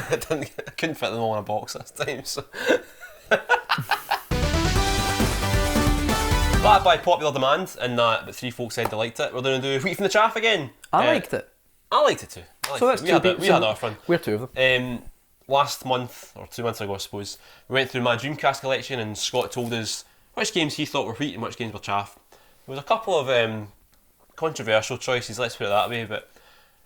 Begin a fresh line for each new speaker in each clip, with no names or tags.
I couldn't fit them all in a box this time, so... But by popular demand, and that but 3 folks said they liked it, we're going to do Wheat from the Chaff again.
I liked it.
I liked it too. We had our fun.
We're two of them.
Last month, or 2 months ago I suppose, we went through my Dreamcast collection and Scott told us which games he thought were Wheat and which games were Chaff. There was a couple of controversial choices, let's put it that way, but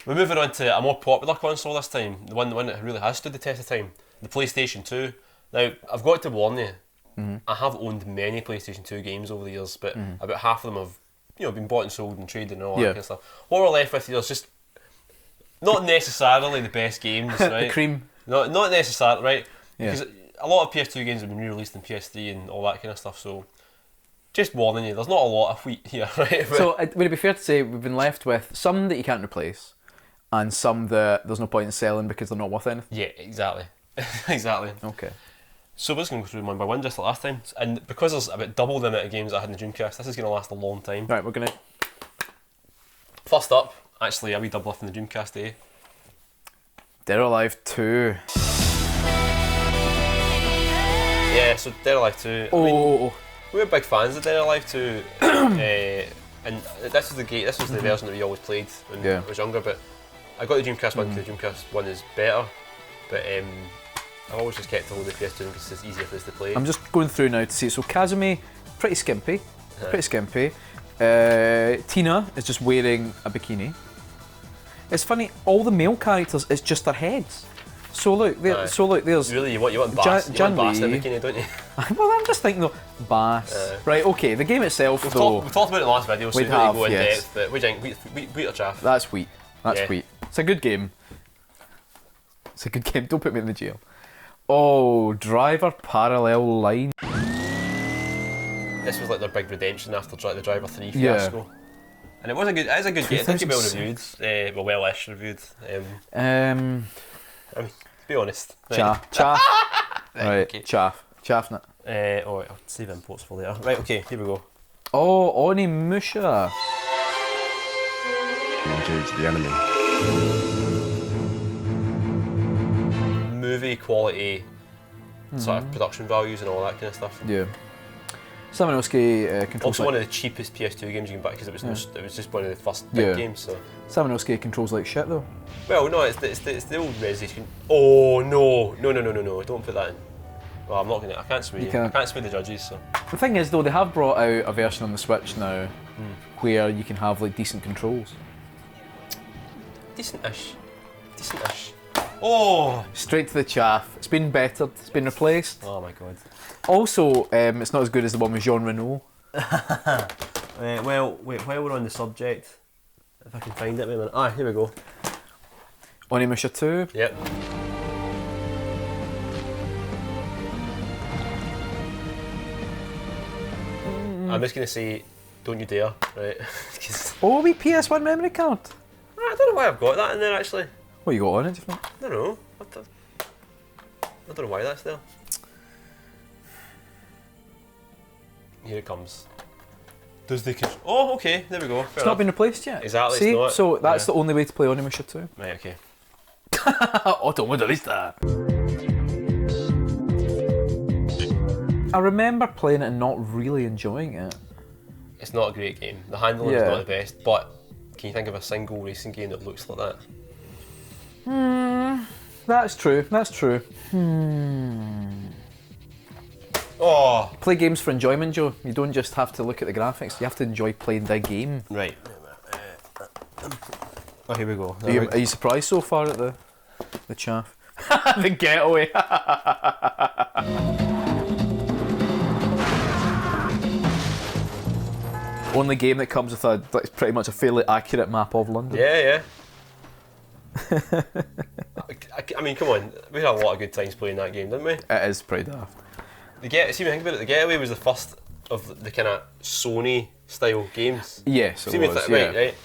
we're moving on to a more popular console this time, the one that really has stood the test of time, the PlayStation 2. Now, I've got to warn you, I have owned many PlayStation 2 games over the years, but about half of them have been bought and sold and traded and all that kind of stuff. What we're left with here is just not necessarily the best games, right?
The cream.
Not necessarily, right? Because a lot of PS2 games have been re-released in PS3 and all that kind of stuff, so just warning you, there's not a lot of wheat here, right?
So would it be fair to say we've been left with some that you can't replace and some that there's no point in selling because they're not worth anything?
Yeah, exactly. Exactly.
Okay.
So we're just going to go through them one by one just like last time, and because there's about double the amount of games I had in the Dreamcast, this is going to last a long time.
Right, we're going to...
First up, actually a wee double from the Dreamcast, eh?
Dead or Alive 2.
Yeah, so Dead or Alive 2.
Oh.
I mean, we were big fans of Dead or Alive 2, and this was the version that we always played when I was younger. But I got the Dreamcast 1 because the Dreamcast 1 is better. But I've always just kept hold of the PS2 because it's easier for us to play.
I'm just going through now to see. So Kazumi, pretty skimpy. Tina is just wearing a bikini. It's funny, all the male characters, it's just their heads. So look, there's...
Really, you want Bass in a bikini, don't you?
Well, I'm just thinking though, Bass. Right, okay, the game itself
We've
though...
talked about it in the last video, so we really go in depth, but what do you think? Wheat or Chaff?
That's Wheat. Wheat. It's a good game. Don't put me in the jail. Oh, Driver Parallel Line.
This was like their big redemption after the Driver 3 fiasco. And it is a good game. I think it's well reviewed. Well-ish reviewed. I mean, to be honest.
Chaff. Right, okay. Chaff. Chaffnet.
I'll save imports for later. Right, okay, here we go.
Oh, Onimusha.
Engage the enemy.
Movie quality, sort of production values and all that kind of stuff.
Yeah. Samanosuke controls.
Also, one of the cheapest PS2 games you can buy because it was just one of the first big games. So.
Samanosuke controls like shit though.
Well, no, it's the old Resident. Oh no! Don't put that in. Well, I'm not gonna. I can't sway. I can't sway the judges. So.
The thing is though, they have brought out a version on the Switch now where you can have like decent controls.
Decent-ish. Oh!
Straight to the Chaff. It's been bettered. It's been replaced.
Oh my god.
Also, it's not as good as the one with Jean Reno.
Well, wait, while we're on the subject, if I can find it, wait a minute. Here we go.
Onimusha 2.
Yep. I'm just going to say, don't you dare, right?
Oh, wee PS1 memory card.
I don't know why I've got that in there actually.
What you got on it, do you think?
I don't know. I don't know why that's there. Here it comes. Does the oh, okay, there we go.
It's not been replaced yet.
Exactly.
See,
it's not.
so that's the only way to play Onimusha 2.
Right, okay.
Automodelista. I remember playing it and not really enjoying it.
It's not a great game. The handling is not the best, but can you think of a single racing game that looks like that?
That's true.
Oh!
Play games for enjoyment, Joe. You don't just have to look at the graphics, you have to enjoy playing the game.
Right. Oh, here we go.
Are you surprised so far at the Chaff? The getaway! Only game that comes with pretty much a fairly accurate map of London.
Yeah. I mean, come on. We had a lot of good times playing that game, didn't we?
It is pretty daft.
See, when you think about it, the Getaway was the first of the kind of Sony style games.
Yes, it was.
Right.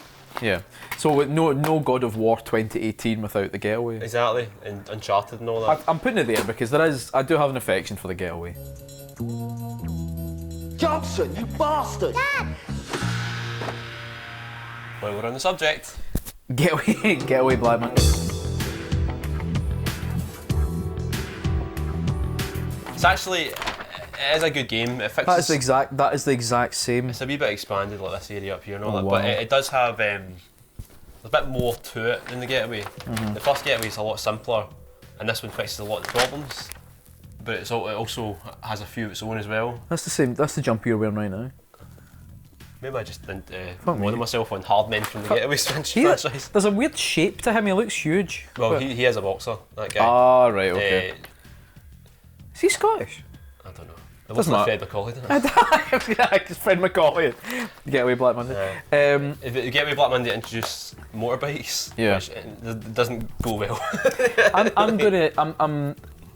Yeah. So no God of War 2018 without the Getaway.
Exactly, and Uncharted and all that.
I'm putting it there because I do have an affection for the Getaway.
Johnson, you bastard! Dad!
Well, we're on the subject.
Getaway Blackman.
It's actually, it is a good game. It fixes.
That is the exact same.
It's a wee bit expanded, like this area up here and all
Oh,
that,
wow.
but it does have there's a bit more to it than the Getaway. The first Getaway is a lot simpler, and this one fixes a lot of the problems. But it also has a few of its own as well.
That's the same. That's the jump you're wearing right now.
Maybe I just didn't
Fuck
model
me.
myself on hard men from the Getaway franchise.
There's a weird shape to him. He looks huge.
Well, he is a boxer, that guy.
Ah, right. Okay.
Uh,
Is he Scottish?
I don't know. It looks
Doesn't
like
matter.
Fred McCauley, doesn't it?
Yeah, it's Fred McCauley. Getaway Black Monday.
If the Getaway Black Monday introduced motorbikes,
Yeah.
which doesn't go well.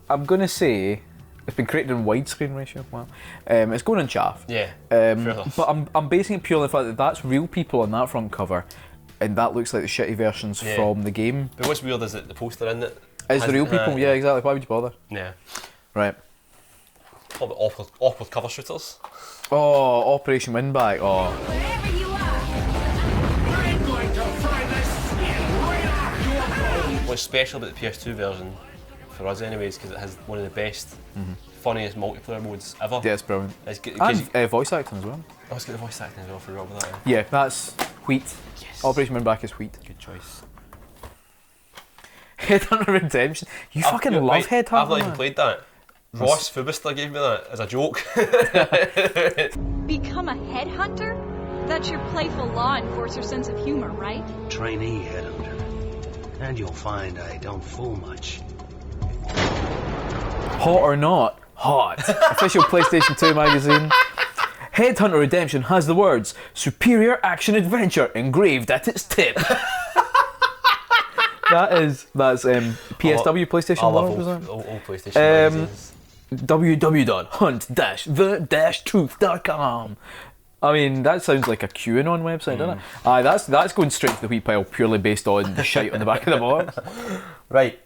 I'm gonna say it's been created in widescreen ratio. Wow. It's going in chaff.
Yeah, fair enough.
But I'm basing it purely on the fact that that's real people on that front cover, and that looks like the shitty versions
Yeah.
from the game.
But what's weird is that the poster in it
Is the real people? Yeah, exactly. Why would you bother?
Yeah.
Right.
Probably awkward cover shooters.
Oh, Operation Windbag. Oh,
Wherever you are. I'm going to fry this skin right off your
What's special about the PS2 version, for us anyways, because it has one of the best, funniest multiplayer modes ever.
yeah, it's brilliant.
It's good,
And voice acting as well.
I was getting the voice acting as well, I forgot about that.
Yeah, that's wheat.
Yes.
Operation Windbag is wheat.
Good choice.
Headhunter Redemption. You fucking love
Right,
Headhunter.
I've not even
man.
played that. Ross Fubister gave me that as a joke.
Become a headhunter? That's your playful law enforcer sense of humor, right?
Trainee headhunter. And you'll find I don't fool much.
Hot or not? Hot. Official PlayStation 2 magazine. Headhunter Redemption has the words "Superior Action Adventure" engraved at its tip. that's PSW PlayStation
I love
1, was that?
old PlayStation magazines.
www.hunt-the-truth.com. I mean, that sounds like a QAnon website, doesn't it? Aye, that's going straight to the wheat pile purely based on the shite on the back of the box.
Right,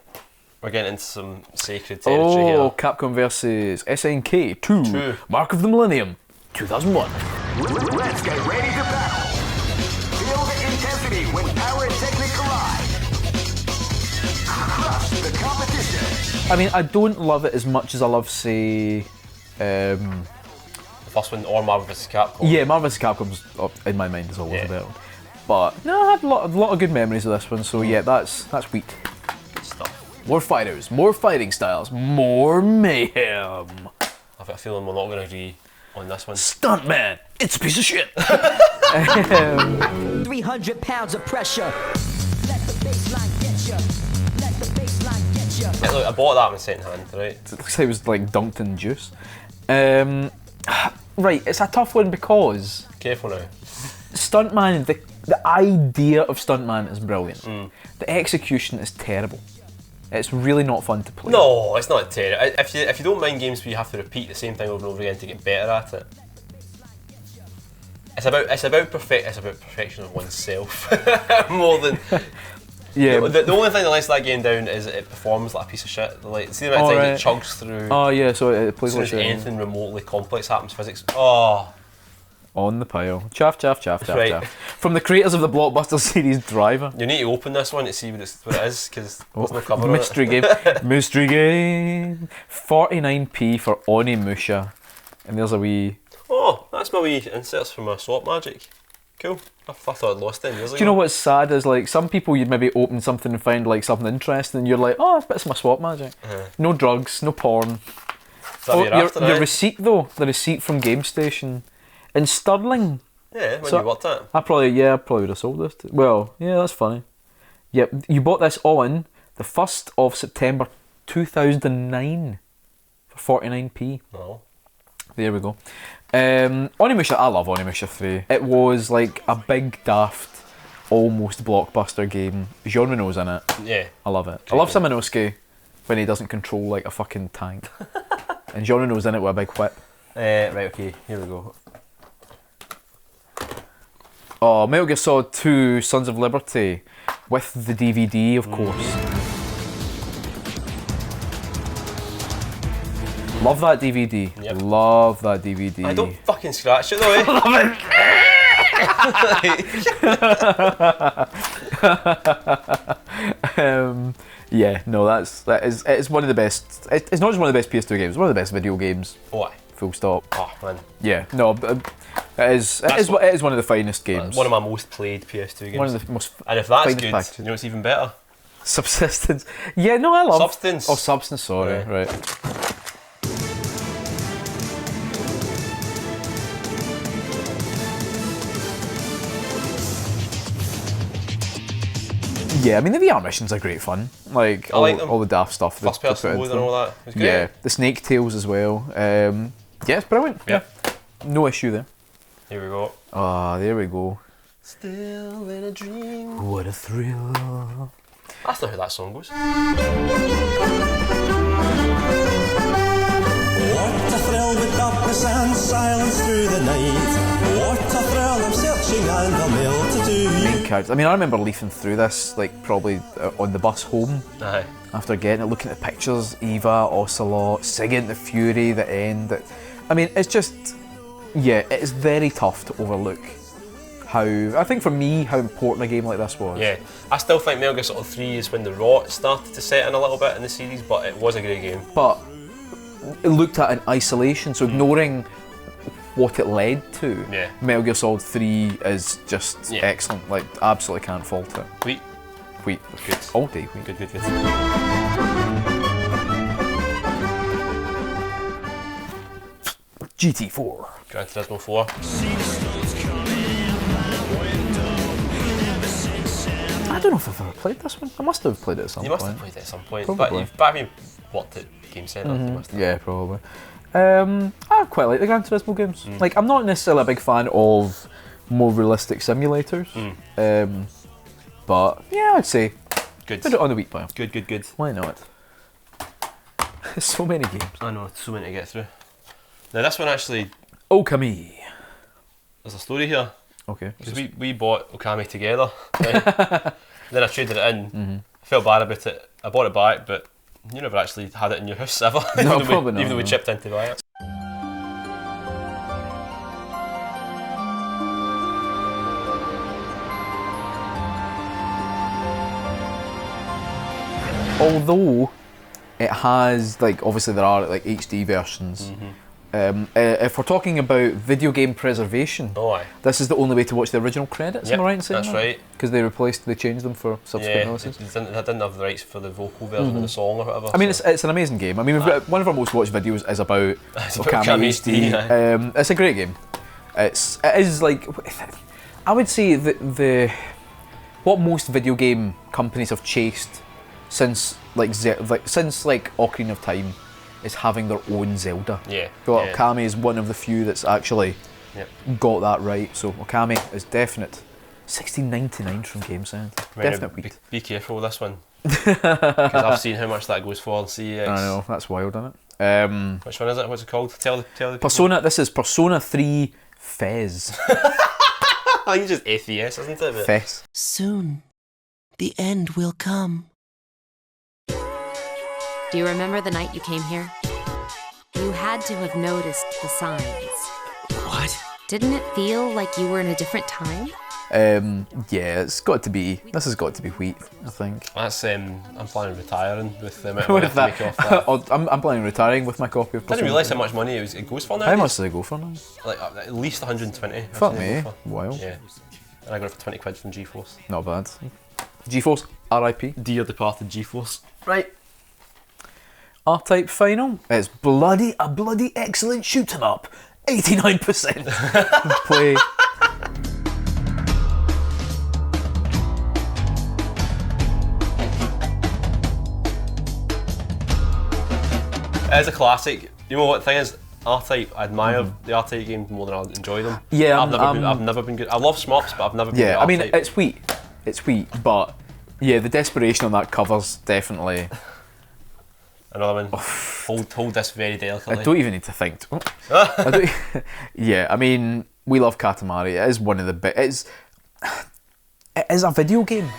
we're getting into some sacred territory here.
Oh, Capcom versus SNK 2,
True.
Mark of the Millennium, 2001.
Let's get ready to battle. Feel the intensity when power and technique collide. Crush the competition.
I mean, I don't love it as much as I love, say,
The first one, or Marvel vs. Capcom.
yeah, Marvel vs. Capcom's in my mind is always
Yeah.
a better one. But no, I had a lot of good memories of this one. So yeah, that's wheat.
Good stuff.
More fighters, more fighting styles, more mayhem.
I've got a feeling we're not going to agree on this one.
Stuntman, it's a piece of shit.
300 pounds of pressure. Let the baseline get you. Let the baseline get you.
Yeah, look, I bought that one second hand, right?
It looks like it was like dunked in juice. Right, it's a tough one because
Careful now.
Stuntman, the idea of Stuntman is brilliant. The execution is terrible. It's really not fun to play.
No, it's not terrible. If you don't mind games where you have to repeat the same thing over and over again to get better at it, it's about perfection of oneself more than.
Yeah.
The only thing that lets that game down is it performs like a piece of shit. Like, see the amount of times it chugs through.
Oh yeah, so it plays
As soon
like
as
shit.
anything remotely complex happens, physics. Oh,
On the pile. Chaff, chaff, chaff, chaff,
Right.
chaff. From the creators of the blockbuster series Driver.
you need to open this one to see what it is, because there's no cover on it.
Mystery game. Mystery game. 49p for Onimusha. And there's a wee...
Oh, that's my wee inserts from my swap magic. Cool. I thought I'd lost them years ago.
Do you know what's sad is like some people you'd maybe open something and find like something interesting and you're like, oh, it's my swap magic. No drugs, no porn.
Is that what you're after,
your
eh?
receipt though, the receipt from GameStation in Stirling.
Yeah, when
So-
you worked it.
I probably would have sold this. Well, yeah, that's funny. Yep, you bought this on the 1st of September 2009 for 49p.
No.
There we go. Onimusha, I love Onimusha 3. It was like a big, daft, almost blockbuster game. Genre knows in it.
Yeah.
I love it. I love Samanosuke when he doesn't control like a fucking tank. And Genre knows in it with a big whip.
Right, okay, here we go.
Oh, Metal Gear Solid 2 Sons of Liberty with the DVD, of course. Love that DVD.
Yep.
Love that DVD.
I don't fucking scratch it though, eh?
Yeah, no, it's one of the best. It's not just one of the best PS2 games. It's one of the best video games.
Why?
Full stop.
Oh man.
Yeah, no, it is one of the finest games.
One of my most played PS2 games.
One of the most.
And if that's
finest
good,
packages.
you know what's even better?
Subsistence. Yeah, no, I love
Substance.
Oh, Substance. Sorry,
Yeah.
right. Yeah, I mean the VR missions are great fun. Like
I like them.
all the daft stuff.
First
they put
person
into
mode and
them.
all that. It was great.
Yeah, the snake tails as well. Yeah, it's brilliant.
Yeah.
No issue there.
Here we go.
Ah, there we go.
Still in a dream.
What a thrill.
That's not how that song goes.
What a thrill with darkness and silence through the night. What a thrill, I'm searching and I'm able to do.
Main character. I mean, I remember leafing through this, like probably on the bus home.
Aye.
After getting it, looking at the pictures, Eva, Ocelot, singing the Fury, the end. I mean, it's just, yeah, it's very tough to overlook I think for me, how important a game like this was.
Yeah, I still think Metal Gear Solid 3 is when the rot started to set in a little bit in the series, but it was a great game.
But it looked at in isolation, so ignoring what it led to,
Yeah.
Metal Gear Solid 3 is just excellent. Like, absolutely can't fault it.
Wheat.
Wheat.
Good.
All day wheat.
Good.
GT4.
Gran Turismo 4.
I don't know if I've ever played this one. I must have played it at some
You
point.
must have played it at some point.
Probably.
But you've worked at Game Centre. You must have.
Yeah, probably. I quite like the Gran Turismo games. Like, I'm not necessarily a big fan of more realistic simulators. But yeah, I'd say
Good.
put it on the Wii player.
Good.
Why not? So many games.
I know, it's so many to get through. Now this one actually,
Okami.
there's a story here.
Okay.
Because we bought Okami together. Right? Then I traded it in. I felt bad about it. I bought it back, but you never actually had it in your house ever.
No, probably not.
Even though we chipped in to buy it.
Although it has, like, obviously there are like HD versions. If we're talking about video game preservation,
Oh aye.
this is the only way to watch the original credits. Am I right in saying
that's
that?
right.
Because they changed them for subsequent
Yeah,
releases.
they didn't have the rights for the vocal version of the song or whatever.
I mean,
so.
it's an amazing game. I mean, we've got one of our most watched videos is about
It's about
Okami
Okami
HD.
HD,
It's a great game. It is like, I would say that what most video game companies have chased since since Ocarina of Time is having their own Zelda.
Yeah.
So
yeah.
Okami is one of the few that's actually
Yep.
got that right. So Okami is definite. $16.99 from GameSend. Definite wheat.
Be careful with this one. Because I've seen how much that goes for on CEX.
I know, that's wild, isn't it?
Which one is it? What's it called? Tell the people.
Persona. This is Persona 3 Fez.
I think it's just FES, isn't it? But
Fez.
Soon, the end will come.
Do you remember the night you came here? You had to have noticed the signs.
What?
Didn't it feel like you were in a different time?
Yeah, it's got to be. This has got to be wheat, I think.
That's I'm planning on retiring with the amount of money I
With
have to make off that.
I'm planning on retiring with my copy of
I didn't
Persona.
realise how much money it goes for now.
How much do they go for now?
Like at least 120. I've
Fuck
seen
me.
it go for.
Wow.
Yeah. And I got it for 20 quid from GeForce.
Not bad. GeForce, RIP.
Dear departed GeForce.
Right. R-Type final. It's a bloody excellent shoot 'em up. 89% play.
It is a classic. You know what the thing is? R-Type, I admire the R-Type games more than I enjoy them.
Yeah,
I've never been good. I love Smops, but I've never been good
Yeah,
at
I mean,
R-Type.
it's wheat. It's wheat, but yeah, the desperation on that cover's definitely.
Another one. Hold this very delicately.
I don't even need to think. I don't, yeah, I mean, we love Katamari. It is one of the best. It is a video game.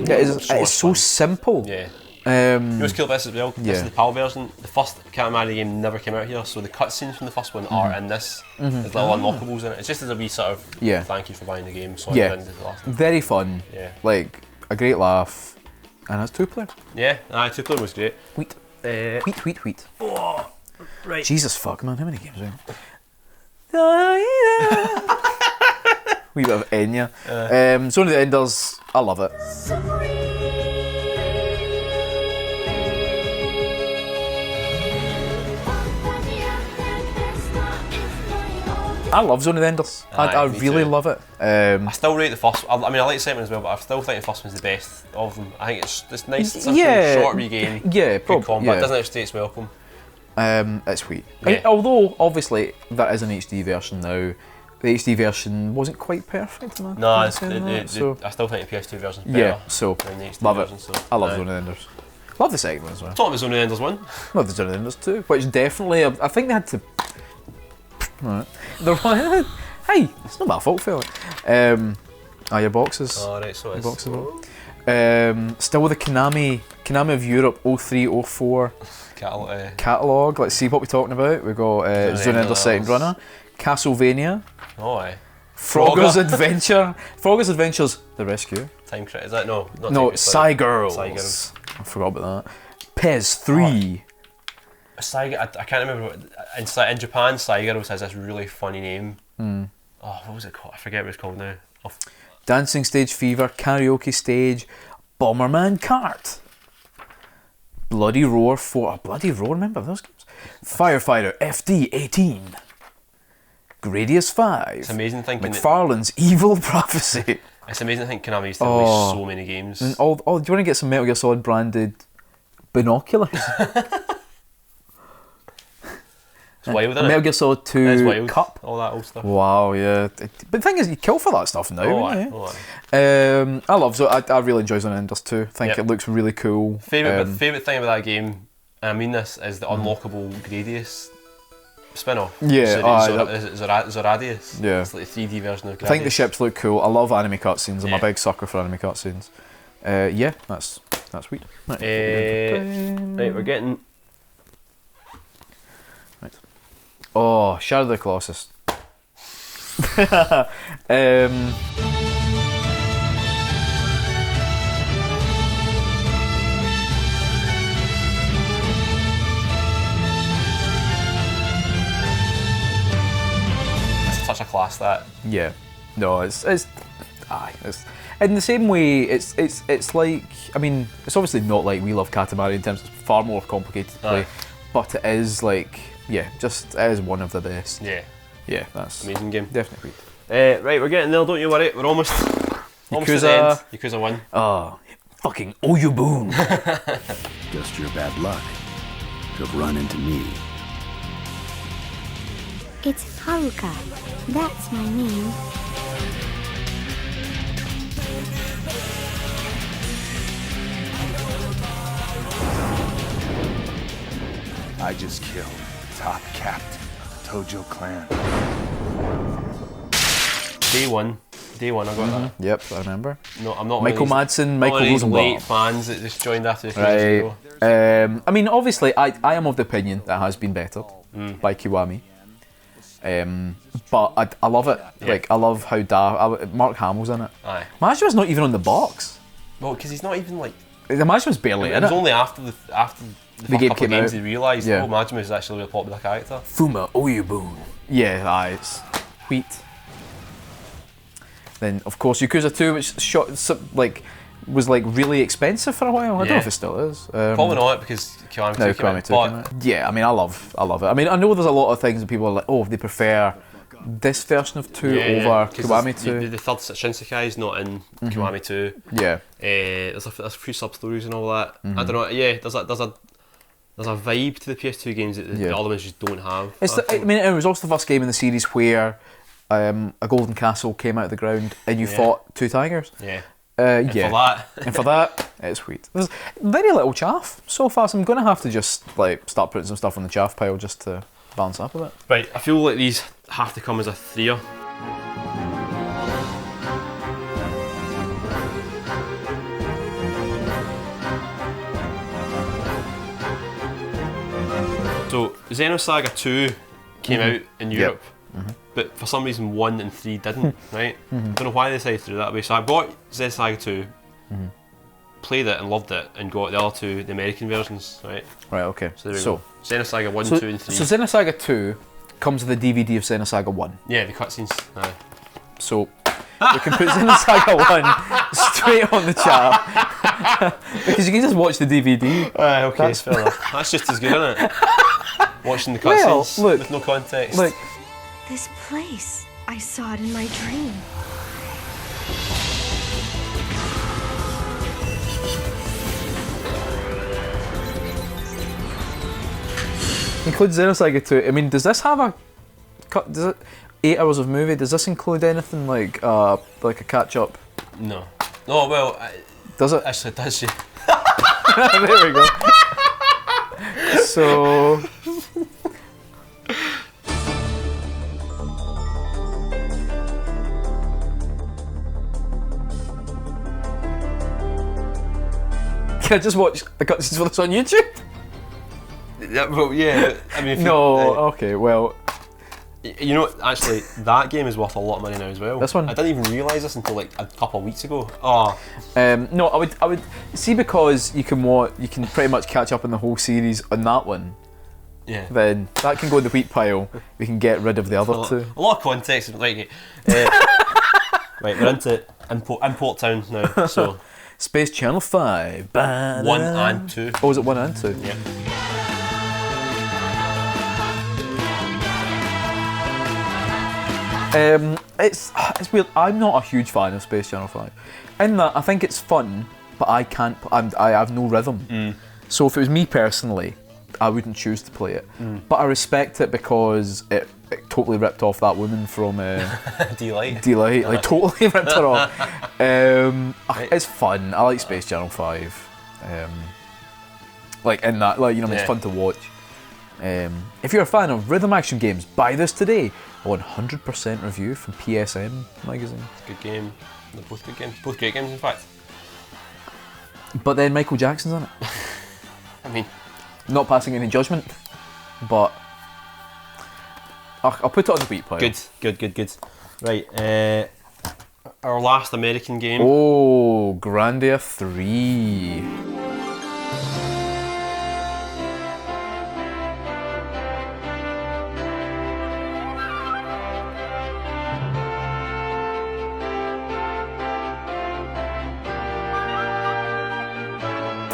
It is so simple.
Yeah.
You
know what's cool about this as well? This
Yeah.
is the PAL version. The first Katamari game never came out here, so the cutscenes from the first one are in this. There's little unlockables in it. It's just as a wee sort of thank you for buying the game. So
Yeah, very fun.
Yeah.
Like a great laugh, and it's 2-player.
Yeah, 2-player was great.
Wheat. Wheat.
Oh, right.
Jesus fuck, man, how many games are there? Wee bit of Enya. Zone of the Enders, I love it. I love Zone of the Enders. I really love it.
I still rate the first. I mean, I like the second one as well, but I still think the first one's the best of them. I think it's nice, simple, short wee game.
Yeah,
good combat.
yeah.
Doesn't outstay its welcome.
It's sweet.
Yeah.
Although, obviously, that is an HD version now. The HD version wasn't quite perfect.
No, I still think the PS2 version's better.
Yeah, so
than the HD
love
version,
it.
so,
I love Zone of the Enders. Love the second one as well.
Talking about Zone of the Enders 1.
Love the Zone of the Enders 2, which definitely, I think they had to. Right. Hey, it's not my fault, fella. Your boxes.
Oh, right, so it's.
Boxes. Still with the Konami of Europe 03-04 catalogue. Let's see what we're talking about. We've got Zone of Enders Second Runner, Castlevania.
Oh, aye.
Frogger's Adventure. Frogger's Adventures The Rescue.
Time Critic, is that? No, not
No,
Psy
Girls.
Psy Girls.
I forgot about that. PES 3.
I can't remember what. In Japan, Psy Girls has this really funny name. Oh, what was it called? I forget what it's called now.
Dancing Stage Fever, Karaoke Stage, Bomberman Kart, Bloody Roar 4. Bloody Roar, remember those games? Firefighter FD18, Gradius 5.
It's amazing thinking
McFarlane's Evil Prophecy.
It's amazing to think Konami used to release so many games.
And do you want to get some Metal Gear Solid branded binoculars?
It's wild, isn't it?
Metal Gear Solid 2 Cup.
All that old stuff.
Wow, yeah. But the thing is, you kill for that stuff now, wouldn't you? I love I really enjoy Zone of Enders 2. I think it looks really cool.
Favourite thing about that game, and I mean this, is the unlockable Gradius spin-off.
Yeah,
Zoradius.
Yeah.
It's like a 3D version of Gradius.
I think the ships look cool. I love anime cutscenes. I'm a big sucker for anime cutscenes. Yeah, that's sweet. Right,
right, we're getting...
Right. Oh, Shadow of the Colossus.
Such a class, that.
Yeah, no, it's in the same way. It's like, I mean, it's obviously not like We Love Katamari in terms of it's far more complicated to play, but it is like, yeah, just it is one of the best. Yeah, that's
amazing game.
Definitely.
Right, we're getting there. Don't you worry. We're almost at the end. Yakuza 1.
Oh, fucking Oyubun.
Just your bad luck to have run into me.
It's Haruka. That's my name.
I just killed the top captain of the Tojo clan.
Day one, I got that.
Yep, I remember.
No, I'm not.
Michael Madsen, Michael Rosenbaum.
Late fans that just joined after the crazy
Right. I mean, obviously, I am of the opinion that has been bettered by Kiwami. But I love it. Yeah. Like, I love how Mark Hamill's in it.
Aye.
Majima's not even on the box.
Well, because he's not even like.
The Majima's barely in it.
It was only after the
game
couple
came
of games
out.
they realised, oh, Majima is actually a really popular character.
Fuma Oyubun. Yeah, it's sweet. Then, of course, Yakuza 2, which was really expensive for a while. I don't know if it still is.
Probably not, because Kiwami 2 came out.
But yeah, I mean, I love it. I mean, I know there's a lot of things that people are like, oh, they prefer this version of 2 over Kiwami 2.
The third Shinsekai is not in Kiwami 2.
Yeah.
There's a few sub-stories and all that. I don't know, yeah, there's a vibe to the PS2 games that the other ones just don't have.
I mean, it was also the first game in the series where a golden castle came out of the ground and you fought 2 tigers.
Yeah.
And
for that,
it's sweet. There's very little chaff so far, so I'm going to have to just start putting some stuff on the chaff pile just to balance up a bit.
Right, I feel like these have to come as a 3er. Xenosaga 2 came out in Europe, but for some reason 1 and 3 didn't, right? I don't know why they decided to do it that way. So I bought Xenosaga 2, played it and loved it, and got the other 2, the American versions, right?
Right, okay.
So there we go. Xenosaga 1, 2 and 3.
So Xenosaga 2 comes with a DVD of Xenosaga 1.
Yeah, the cutscenes. Aye.
So we can put Xenosaga 1 straight on the chat. Because you can just watch the DVD.
Aye, okay, that's fair enough. That's just as good, isn't it? Watching the cutscenes with no context.
Look.
This place, I saw it in my dream.
Include Xenosaga 2. I mean, does this have a... Does it, 8 hours of movie, does this include anything like a catch-up?
No. Oh, well...
Does it?
Actually, it does, yeah.
There we go. So... Can I just watch the cutscenes for this on YouTube?
Yeah, well, yeah. I mean, if
okay, well...
You know, actually, that game is worth a lot of money now as well.
This one?
I didn't even realise this until like a couple of weeks ago. Oh.
No, I would see, because you can pretty much catch up on the whole series on that one.
Yeah.
Then that can go in the wheat pile. We can get rid of the other two.
A lot of context, right? Right, we're into Import Town now. So
Space Channel 5.
1 and 2.
Oh, is it 1 and 2?
Yeah.
It's weird. I'm not a huge fan of Space Channel 5. In that, I think it's fun, but I have no rhythm. So if it was me personally, I wouldn't choose to play it. But I respect it because it totally ripped off that woman from
Delight.
Like totally ripped her off. It's fun. I like Space Channel 5. Like in that, like, you know, it's fun to watch. If you're a fan of rhythm action games, buy this today. A 100% review from PSM magazine.
Good game. They're both good games. Both great games, in fact.
But then Michael Jackson's on it.
I mean,
not passing any judgment, but I'll put it on the wheat pile.
Good. Right, our last American game.
Oh, Grandia 3.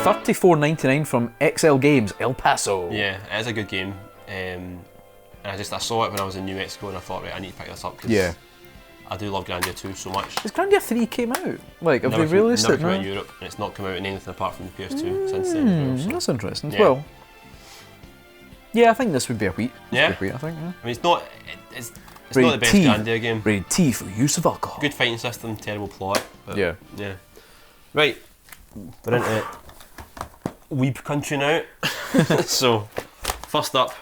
$34.99 from XL Games, El Paso.
Yeah, it is a good game. And I saw it when I was in New Mexico, and I thought, right, I need to pick this up because I do love Grandia 2 so much.
Has Grandia 3 came out? Like, have they released it?
Never came out in Europe, and it's not come out in anything apart from the PS2 since then. As well, so.
That's interesting.
Yeah.
Well, yeah, I think this would be a wheat.
Yeah.
I think. Yeah.
I mean, it's not the best Grandia game.
Rated T for use of alcohol.
Good fighting system, terrible plot. But
yeah.
Right, we're into it. Weeb country now. So, first up,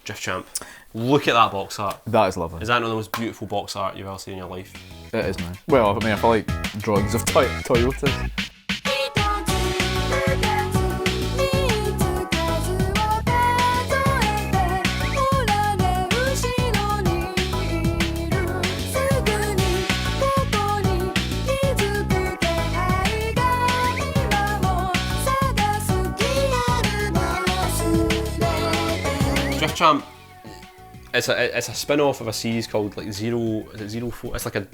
Drift Champ. Look at that box art.
That is lovely.
Is that not the most beautiful box art you've ever seen in your life?
It is, man. Well, I mean, if I like drawings of Toyotas.
Drift Champ, it's a spin-off of a series called like Zero 4. It's like a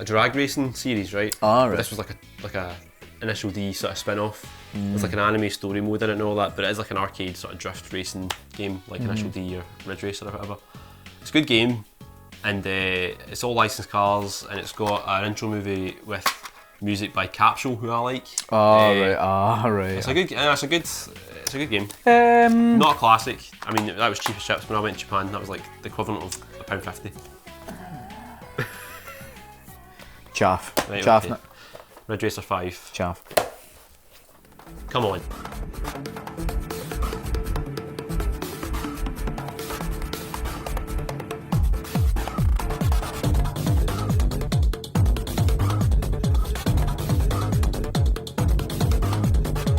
drag racing series, right?
Right.
This was like a Initial D sort of spin-off. It's like an anime story mode in it and all that, but it is like an arcade sort of drift racing game, like Initial D or Ridge Racer or whatever. It's a good game, and it's all licensed cars, and it's got an intro movie with music by Capsule, who I like.
Right.
It's a good game. Not a classic. I mean, that was cheap as chips when I went to Japan. That was like the equivalent of £1.50.
Chaff.
Right,
Chaff.
okay. Ridge Racer 5.
Chaff.
Come on.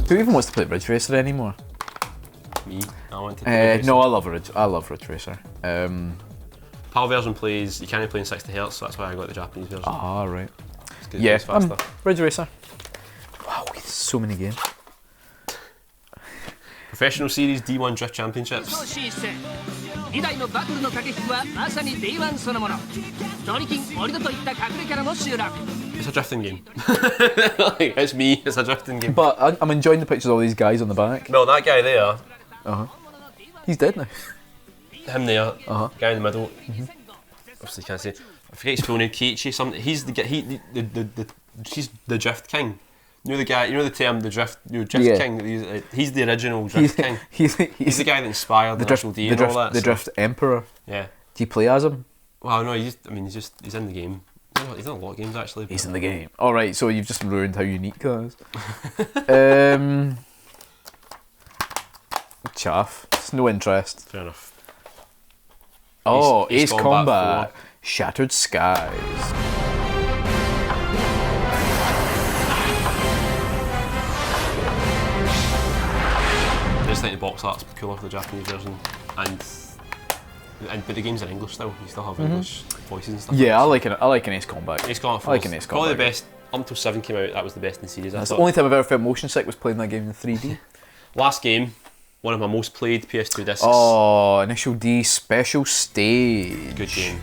Who even wants to play Ridge Racer anymore?
Me. I I want to play
No, I love Ridge Racer.
PAL version plays, you can't play in 60 Hz, so that's why I got the Japanese version.
Ah, right.
It's good,
Yeah,
it's faster.
Ridge Racer. Wow, there's so many games.
Professional Series D1 Drift Championships.
2台のバトルの駆け引きはまさに Day1 そのもの。ドリキン、モリドといった隠れキャラも集落。
It's a drifting game. Like, it's me, it's a drifting game.
But I'm enjoying the pictures of all these guys on the back.
Well, that guy there,
He's dead now.
him there, guy in the middle, obviously can't say, I forget his full name, Keiichi, something. He's he's the drift king. You know the guy, you know the term, the drift king. He's the original drift king. He's the guy that inspired the National D and all that.
The drift emperor.
Yeah.
Do you play as him?
Well, no, he's in the game. He's in a lot of games actually.
He's in the game. All right, so you've just ruined how unique that is. Chaff. It's no interest.
Fair enough.
Oh,
Ace
Combat 4. Shattered Skies.
I just think the box art's cooler for the Japanese version, but the game's in English still. You still have English voices and stuff.
Yeah, I like an Ace Combat.
Ace Combat 4.
I like an Ace Combat.
Probably the best. Up until 7 came out, that was the best in the series.
That's the only time I've ever felt motion sick was playing that game in 3D.
Last game, one of my most played PS2 discs.
Oh, Initial D Special Stage.
Good game.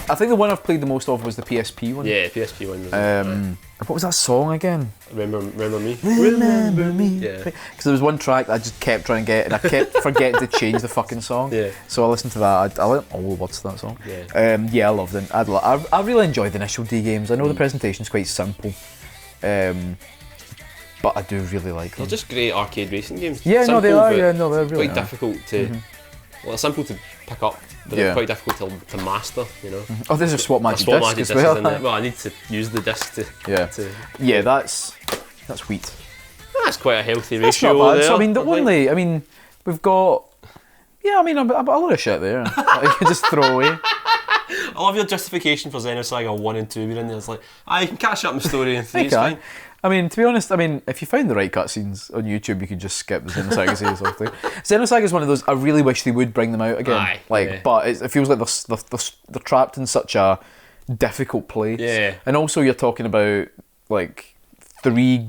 I think the one I've played the most of was the PSP one.
Yeah, PSP one.
What was that song again?
Remember me?
Remember me.
Yeah.
Because there was one track that I just kept trying to get, and I kept forgetting to change the fucking song.
Yeah.
So I listened to that. I learned all the words to that song.
Yeah.
I loved it. I really enjoyed the Initial D games. I know the presentation's quite simple, but I do really like them.
They're just great arcade racing games.
Yeah,
simple,
no, they are.
but
Yeah, no, they're really
quite difficult to. Well, they're simple to pick up, but they're quite difficult to master. You know.
Oh, there's a Swap Magic
Swap
disc
Magic
as
disc
well.
is in there. Well, I need to use the disc to.
Yeah, that's wheat.
That's quite a healthy
That's
ratio
not bad.
there.
So I mean, we've got. Yeah, I mean, a lot of shit there. You can just throw away.
I love your justification for Xenosaga 1 and 2 being in there. It's like, you can catch up in the story in 3, it's fine.
I mean, to be honest, if you find the right cutscenes on YouTube, you can just skip the Xenosaga series. Xenosaga is one of those, I really wish they would bring them out again. But it feels like they're trapped in such a difficult place.
Yeah.
And also you're talking about, 3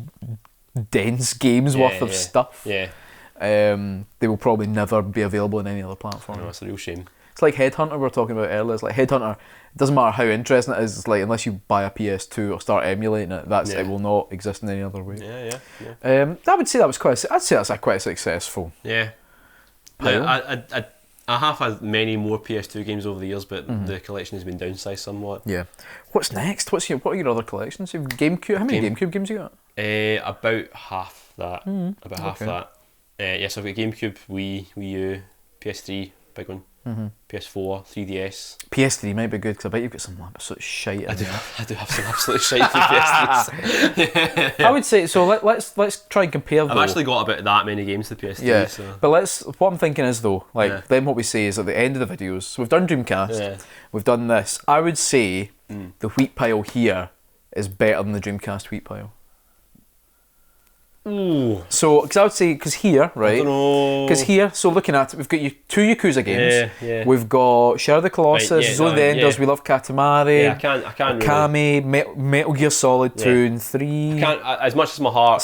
dense games worth of stuff.
Yeah.
They will probably never be available on any other platform.
No, it's a real shame.
It's like Headhunter we were talking about earlier. It's like Headhunter, it doesn't matter how interesting it is, it's like unless you buy a PS2 or start emulating it, it will not exist in any other way.
Yeah.
I would say that was I'd say that's quite a successful.
Yeah. I have had many more PS2 games over the years, but the collection has been downsized somewhat.
Yeah. What's next? What are your other collections? You've GameCube. How many GameCube games you got?
About half that. About half that. Yes, I've got GameCube, Wii U, PS3, big one. PS4, 3DS.
PS3 might be good because I bet you've got some absolute shite.
I do have some absolute shite PS3s.
I would say so. Let's try and compare.
I've actually got about that many games to PS3.
Yeah,
so.
but what I'm thinking is though, then what we say is at the end of the videos. So we've done Dreamcast, we've done this. I would say the wheat pile here is better than the Dreamcast wheat pile.
Ooh.
So, because I would say, because here, right? Because here, so looking at it, we've got 2 Yakuza games.
Yeah.
We've got Shadow of the Colossus, Zone of the Enders, We Love Katamari.
Yeah, I can't
Okami, Metal Gear Solid 2 and 3.
As much as my heart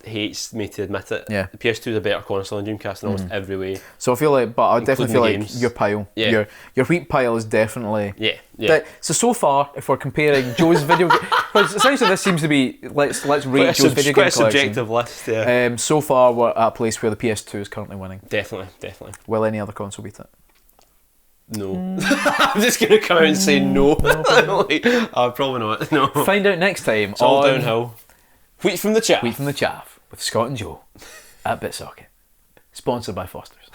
hates me to admit it, the PS2 is a better console than Dreamcast in almost every way.
So I feel like, but I definitely feel
games.
like your pile, your wheat pile is definitely.
Yeah.
So far, if we're comparing Joe's video game, because essentially this seems to be let's rate Joe's video game collection.
Subjective list, yeah.
So far, we're at a place where the PS2 is currently winning.
Definitely.
Will any other console beat it?
No. I'm just going to come out and say no. Probably not. No.
Find out next time.
It's all downhill. Wheat from the Chaff.
Wheat from the Chaff with Scott and Joe at BitSocket. Sponsored by Foster's.